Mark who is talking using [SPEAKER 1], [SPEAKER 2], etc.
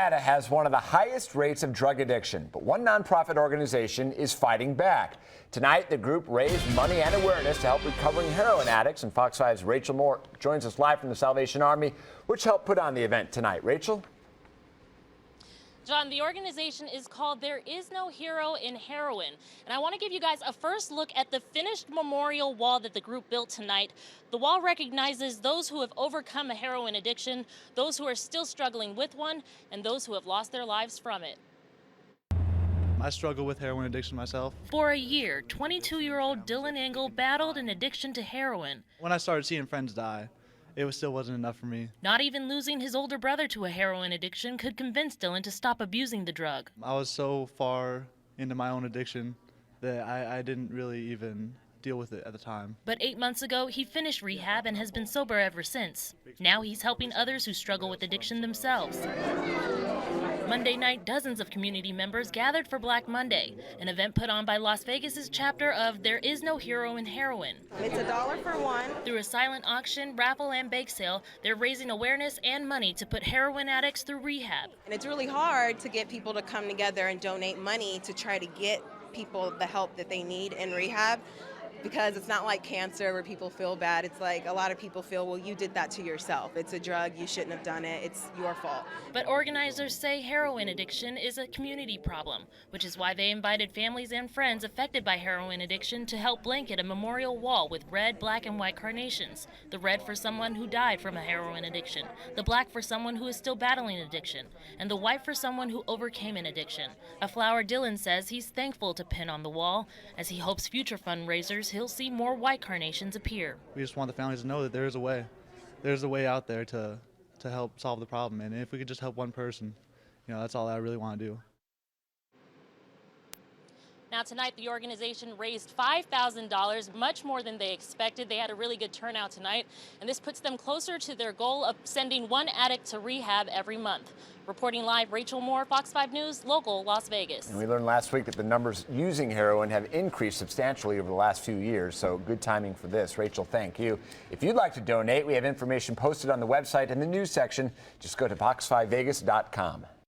[SPEAKER 1] Nevada has one of the highest rates of drug addiction, but one nonprofit organization is fighting back. Tonight, the group raised money and awareness to help recovering heroin addicts, and Fox 5's Rachel Moore joins us live from the Salvation Army, which helped put on the event tonight. Rachel?
[SPEAKER 2] John, the organization is called There Is No Hero in Heroin. And I want to give you guys a first look at the finished memorial wall that the group built tonight. The wall recognizes those who have overcome a heroin addiction, those who are still struggling with one, and those who have lost their lives from it.
[SPEAKER 3] I struggle with heroin addiction myself.
[SPEAKER 2] For a year, 22-year-old Dylan Engel battled an addiction to heroin.
[SPEAKER 3] When I started seeing friends die, it still wasn't enough for me.
[SPEAKER 2] Not even losing his older brother to a heroin addiction could convince Dylan to stop abusing the drug.
[SPEAKER 3] I was so far into my own addiction that I didn't really even deal with it at the time.
[SPEAKER 2] But 8 months ago, he finished rehab and has been sober ever since. Now he's helping others who struggle with addiction themselves. Monday night, dozens of community members gathered for Black Monday, an event put on by Las Vegas's chapter of There Is No Hero in Heroin.
[SPEAKER 4] It's $1 for one.
[SPEAKER 2] Through a silent auction, raffle, and bake sale, they're raising awareness and money to put heroin addicts through rehab.
[SPEAKER 4] And it's really hard to get people to come together and donate money to try to get people the help that they need in rehab, because it's not like cancer where people feel bad. It's like a lot of people feel, well, you did that to yourself. It's a drug. You shouldn't have done it. It's your fault.
[SPEAKER 2] But organizers say heroin addiction is a community problem, which is why they invited families and friends affected by heroin addiction to help blanket a memorial wall with red, black, and white carnations. The red for someone who died from a heroin addiction, the black for someone who is still battling addiction, and the white for someone who overcame an addiction. A flower Dylan says he's thankful to pin on the wall, as he hopes future fundraisers he'll see more white carnations appear.
[SPEAKER 3] We just want the families to know that there is a way. There's a way out there to help solve the problem, and if we could just help one person, that's all I really want to do.
[SPEAKER 2] Now tonight, the organization raised $5,000, much more than they expected. They had a really good turnout tonight, and this puts them closer to their goal of sending one addict to rehab every month. Reporting live, Rachel Moore, Fox 5 News, local Las Vegas.
[SPEAKER 1] And we learned last week that the numbers using heroin have increased substantially over the last few years, so good timing for this. Rachel, thank you. If you'd like to donate, we have information posted on the website in the news section. Just go to fox5vegas.com.